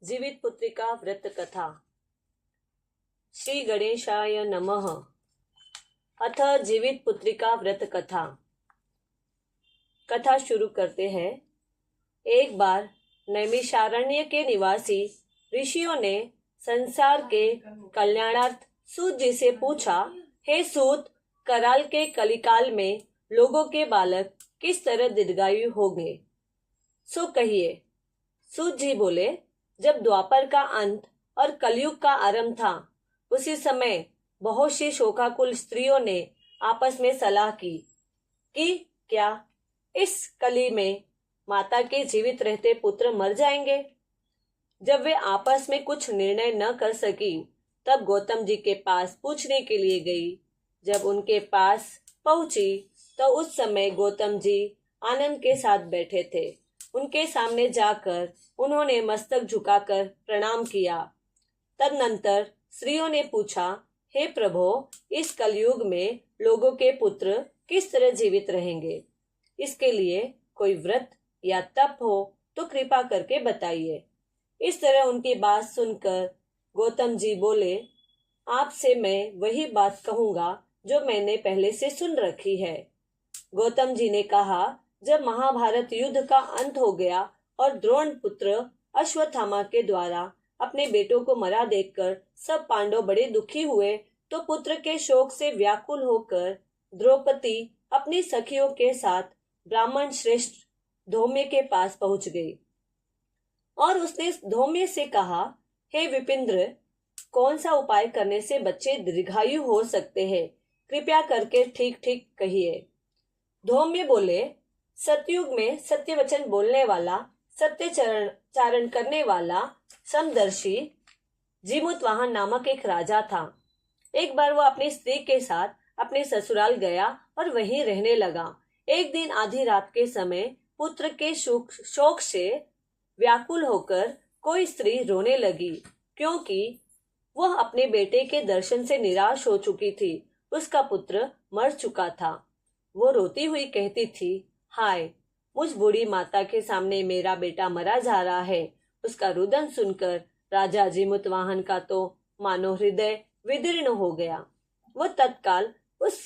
जीवित पुत्रिका व्रत कथा। श्री गणेशाय नमः। अथ जीवित पुत्रिका व्रत कथा। कथा शुरू करते हैं। एक बार नैमिषारण्य के निवासी ऋषियों ने संसार के कल्याणार्थ सूत जी से पूछा, हे सूत, कराल के कलिकाल में लोगों के बालक किस तरह दीर्घायु होंगे, सो कहिए। सूत जी बोले, जब द्वापर का अंत और कलयुग का आरंभ था, उसी समय बहुत सी शोकाकुल स्त्रियों ने आपस में सलाह की कि क्या इस कली में माता के जीवित रहते पुत्र मर जाएंगे। जब वे आपस में कुछ निर्णय न कर सकी, तब गौतम जी के पास पूछने के लिए गई। जब उनके पास पहुंची तो उस समय गौतम जी आनंद के साथ बैठे थे। उनके सामने जाकर उन्होंने मस्तक झुकाकर प्रणाम किया। तदनंतर स्त्रियों ने पूछा, हे प्रभो, इस कलयुग में लोगों के पुत्र किस तरह जीवित रहेंगे? इसके लिए कोई व्रत या तप हो तो कृपा करके बताइए। इस तरह उनकी बात सुनकर गौतम जी बोले, आपसे मैं वही बात कहूंगा जो मैंने पहले से सुन रखी है। गौतम जी ने कहा, जब महाभारत युद्ध का अंत हो गया और द्रोण पुत्र अश्वत्थामा के द्वारा अपने बेटों को मरा देखकर सब पांडव बड़े दुखी हुए, तो पुत्र के शोक से व्याकुल होकर द्रौपदी अपनी सखियों के साथ ब्राह्मण श्रेष्ठ धौम्य के पास पहुंच गई और उसने धौम्य से कहा, हे विपिंद्र, कौन सा उपाय करने से बच्चे दीर्घायु हो सकते हैं? कृपया करके ठीक ठीक कहिए। धौम्य बोले, सतयुग में सत्य वचन बोलने वाला, सत्य चारण करने वाला समदर्शी जीमुतवाहन नामक एक राजा था। एक बार वो अपनी स्त्री के साथ अपने ससुराल गया और वहीं रहने लगा। एक दिन आधी रात के समय पुत्र के शोक से व्याकुल होकर कोई स्त्री रोने लगी, क्योंकि वह अपने बेटे के दर्शन से निराश हो चुकी थी। उसका पुत्र मर चुका था। वो रोती हुई कहती थी, हाय, मुझ बूढ़ी माता के सामने मेरा बेटा मरा जा रहा है। उसका रुदन सुनकर राजा जीमुतवाहन का तो मानो हृदय विदीर्ण हो गया। वो तत्काल उस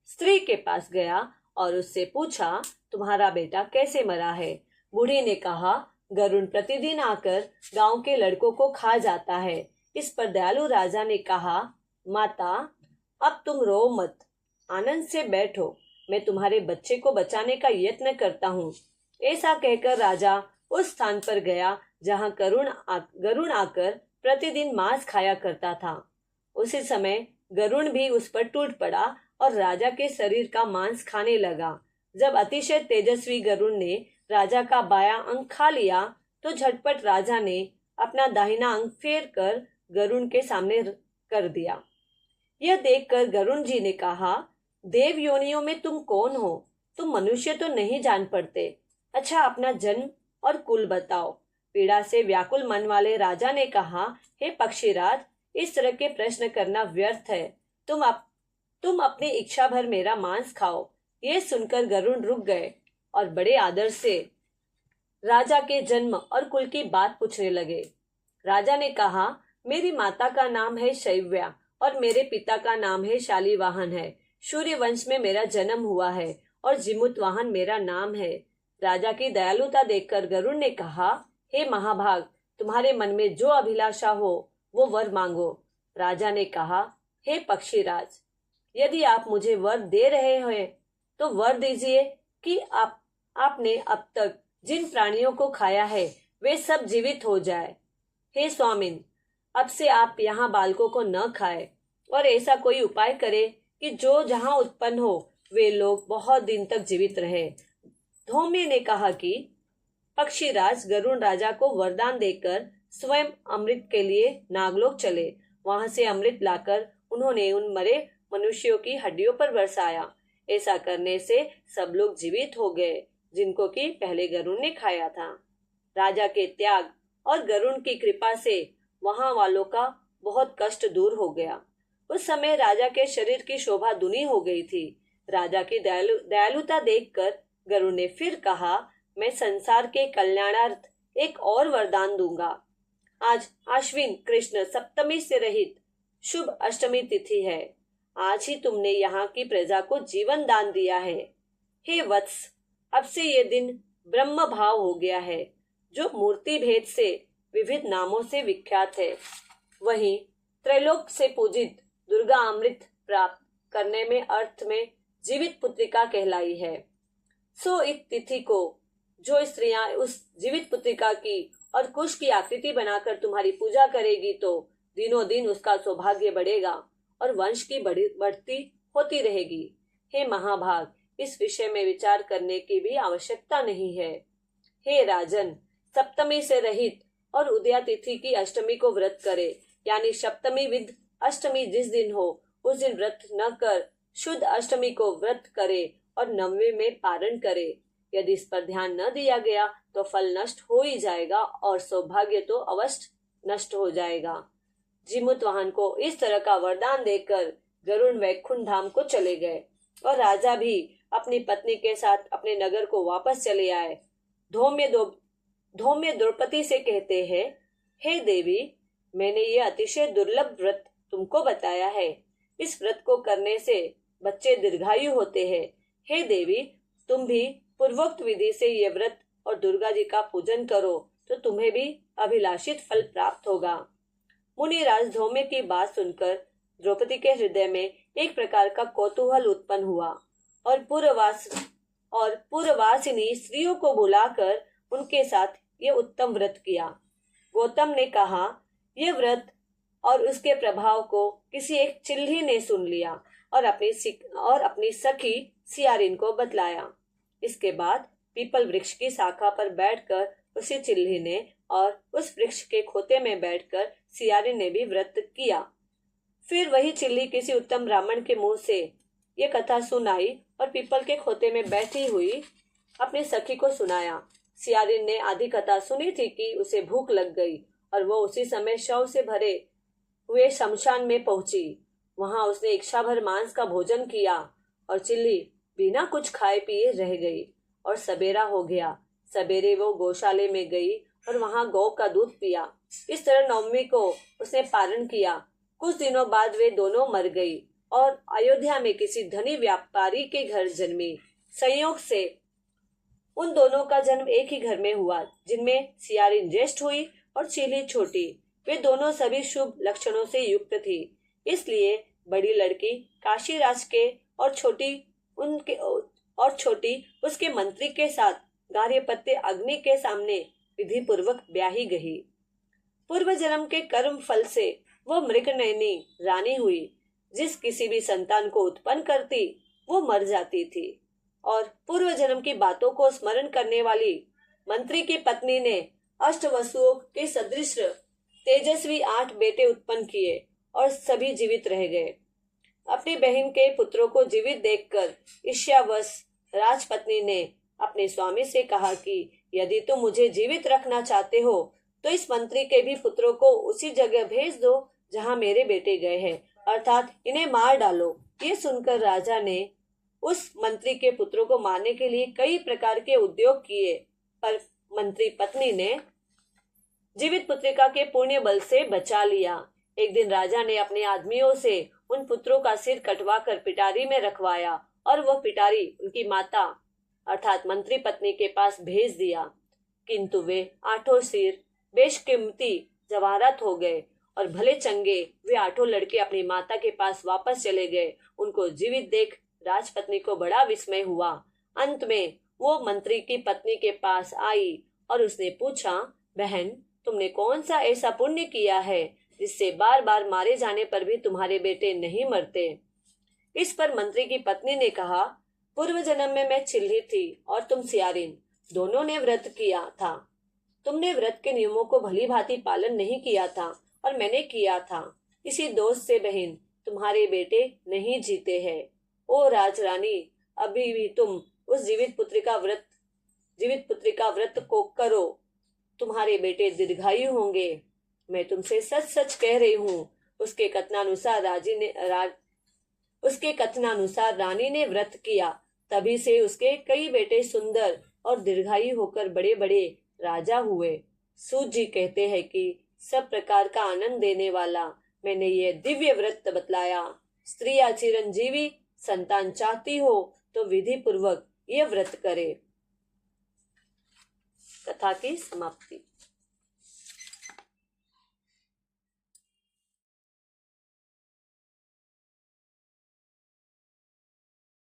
स्त्री के पास गया और उससे पूछा, तुम्हारा बेटा कैसे मरा है? बूढ़ी ने कहा, गरुण प्रतिदिन आकर गांव के लड़कों को खा जाता है। इस पर दयालु राजा ने कहा, माता, अब तुम रो मत, आनंद से बैठो, मैं तुम्हारे बच्चे को बचाने का यत्न करता हूँ। ऐसा कहकर राजा उस स्थान पर गया जहाँ गरुण आकर प्रतिदिन मांस खाया करता था। उसी समय गरुण भी उस पर टूट पड़ा और राजा के शरीर का मांस खाने लगा। जब अतिशय तेजस्वी गरुण ने राजा का बायां अंग खा लिया, तो झटपट राजा ने अपना दाहिना अंग फेर कर गरुण के सामने कर दिया। यह देखकर गरुण जी ने कहा, देव योनियों में तुम कौन हो? तुम मनुष्य तो नहीं जान पड़ते। अच्छा, अपना जन्म और कुल बताओ। पीड़ा से व्याकुल मन वाले राजा ने कहा, हे पक्षीराज, इस तरह के प्रश्न करना व्यर्थ है। तुम अपनी इच्छा भर मेरा मांस खाओ। ये सुनकर गरुण रुक गए और बड़े आदर से राजा के जन्म और कुल की बात पूछने लगे। राजा ने कहा, मेरी माता का नाम है शैव्या और मेरे पिता का नाम है शालीवाहन है। सूर्य वंश में मेरा जन्म हुआ है और जीमुतवाहन मेरा नाम है। राजा की दयालुता देखकर गरुड़ ने कहा, हे महाभाग, तुम्हारे मन में जो अभिलाषा हो वो वर मांगो। राजा ने कहा, हे पक्षीराज, यदि आप मुझे वर दे रहे हैं तो वर दीजिए कि आपने अब तक जिन प्राणियों को खाया है वे सब जीवित हो जाए। हे स्वामिन, अब से आप यहाँ बालकों को न खाए और ऐसा कोई उपाय करे कि जो जहां उत्पन्न हो वे लोग बहुत दिन तक जीवित रहे। धौम्य ने कहा कि पक्षीराज गरुण राजा को वरदान देकर स्वयं अमृत के लिए नागलोक चले। वहां से अमृत लाकर उन्होंने उन मरे मनुष्यों की हड्डियों पर बरसाया। ऐसा करने से सब लोग जीवित हो गए जिनको कि पहले गरुण ने खाया था। राजा के त्याग और गरुण की कृपा से वहां वालों का बहुत कष्ट दूर हो गया। उस समय राजा के शरीर की शोभा दुनी हो गई थी। राजा की दयालुता देखकर गरुड़ ने फिर कहा, मैं संसार के कल्याणार्थ एक और वरदान दूंगा। आज आश्विन कृष्ण सप्तमी से रहित शुभ अष्टमी तिथि है। आज ही तुमने यहाँ की प्रजा को जीवन दान दिया है। हे वत्स, अब से ये दिन ब्रह्म भाव हो गया है, जो मूर्ति भेद से विविध नामों से विख्यात है। वहीं त्रैलोक से पूजित दुर्गा अमृत प्राप्त करने में अर्थ में जीवित पुत्रिका कहलाई है। सो इस तिथि को जो स्त्रियां उस जीवित पुत्रिका की और कुश की आकृति बनाकर तुम्हारी पूजा करेगी, तो दिनों दिन उसका सौभाग्य बढ़ेगा और वंश की बढ़ती होती रहेगी। हे महाभाग, इस विषय में विचार करने की भी आवश्यकता नहीं है। हे राजन, सप्तमी से रहित और उदया तिथि की अष्टमी को व्रत करे, यानी सप्तमी विद अष्टमी जिस दिन हो उस दिन व्रत न कर शुद्ध अष्टमी को व्रत करे और नवमी में पारण करे। यदि इस पर ध्यान न दिया गया तो फल नष्ट हो ही जाएगा और सौभाग्य तो अवश्य नष्ट हो जाएगा। जीमूत वाहन को इस तरह का वरदान देकर गरुड़ वैकुंठ धाम को चले गए और राजा भी अपनी पत्नी के साथ अपने नगर को वापस चले आए। धौम्य द्रौपदी से कहते हैं, हे देवी, मैंने ये अतिशय दुर्लभ व्रत तुमको बताया है। इस व्रत को करने से बच्चे दीर्घायु होते हैं। हे देवी, तुम भी पूर्वोक्त विधि से ये व्रत और दुर्गा जी का पूजन करो तो तुम्हें भी अभिलाषित फल प्राप्त होगा। मुनिराज धौम्य की बात सुनकर द्रौपदी के हृदय में एक प्रकार का कौतूहल उत्पन्न हुआ और पूर्ववासिनी स्त्रियों को बुलाकर उनके साथ ये उत्तम व्रत किया। गौतम ने कहा, यह व्रत और उसके प्रभाव को किसी एक चिल्ही ने सुन लिया और अपनी सखी सियारिन को बतलाया। इसके बाद पीपल वृक्ष की शाखा पर बैठकर उसी चिल्ही ने और उस वृक्ष के खोते में बैठकर सियारिन ने भी व्रत किया। फिर वही चिल्ही किसी उत्तम ब्राह्मण के मुंह से ये कथा सुनाई और पीपल के खोते में बैठी हुई अपनी सखी को सुनाया। सियारिन ने आधी कथा सुनी थी कि उसे भूख लग गई और वो उसी समय शव से भरे हुए शमशान में पहुंची। वहां उसने इच्छा भर मांस का भोजन किया और चिल्ली बिना कुछ खाए पिए रह गई और सवेरा हो गया। सवेरे वो गौशाले में गई और वहां गौ का दूध पिया। इस तरह नवमी को उसने पारण किया। कुछ दिनों बाद वे दोनों मर गई और अयोध्या में किसी धनी व्यापारी के घर जन्मी। संयोग से उन दोनों का जन्म एक ही घर में हुआ, जिनमें सियारिन ज्येष्ठ हुई और चिल्ली छोटी। वे दोनों सभी शुभ लक्षणों से युक्त थी, इसलिए बड़ी लड़की काशीराज के और छोटी उसके मंत्री के साथ गार्हपत्य अग्नि के सामने विधि पूर्वक ब्याही गई। पूर्व जन्म के कर्म फल से वह मृगनयनी रानी हुई। जिस किसी भी संतान को उत्पन्न करती वो मर जाती थी और पूर्व जन्म की बातों को स्मरण करने वाली मंत्री की पत्नी ने अष्टवसुओं के सदृश तेजस्वी 8 बेटे उत्पन्न किए और सभी जीवित रह गए। अपनी बहन के पुत्रों को जीवित देखकर ईर्ष्यावश राजपत्नी ने अपने स्वामी से कहा कि यदि तुम मुझे जीवित रखना चाहते हो तो इस मंत्री के भी पुत्रों को उसी जगह भेज दो जहां मेरे बेटे गए हैं, अर्थात इन्हें मार डालो। ये सुनकर राजा ने उस मंत्री के पुत्रों को मारने के लिए कई प्रकार के उद्योग किए, पर मंत्री पत्नी ने जीवित पुत्रिका के पुण्य बल से बचा लिया। एक दिन राजा ने अपने आदमियों से उन पुत्रों का सिर कटवा कर पिटारी में रखवाया और वह पिटारी उनकी माता अर्थात मंत्री पत्नी के पास भेज दिया, किंतु वे 8 सिर बेशकीमती जवाहरात हो गए और भले चंगे वे 8 लड़के अपनी माता के पास वापस चले गए। उनको जीवित देख राजपत्नी को बड़ा विस्मय हुआ। अंत में वो मंत्री की पत्नी के पास आई और उसने पूछा, बहन, तुमने कौन सा ऐसा पुण्य किया है जिससे बार बार मारे जाने पर भी तुम्हारे बेटे नहीं मरते? इस पर मंत्री की पत्नी ने कहा, पूर्व जन्म में मैं चिल्ली थी और तुम सियारिन, दोनों ने व्रत किया था। तुमने व्रत के नियमों को भली भांति पालन नहीं किया था और मैंने किया था। इसी दोष से बहन तुम्हारे बेटे नहीं जीते हैं। ओ राजरानी, अभी भी तुम उस जीवित पुत्रिका व्रत को करो, तुम्हारे बेटे दीर्घायु होंगे। मैं तुमसे सच सच कह रही हूँ। उसके कथनानुसार रानी ने व्रत किया, तभी से उसके कई बेटे सुंदर और दीर्घायु होकर बड़े बड़े राजा हुए। सूत जी कहते हैं कि सब प्रकार का आनंद देने वाला मैंने ये दिव्य व्रत बतलाया। स्त्री या चिरंजीवी संतान चाहती हो तो विधि पूर्वक ये व्रत करे। कथा की समाप्ति।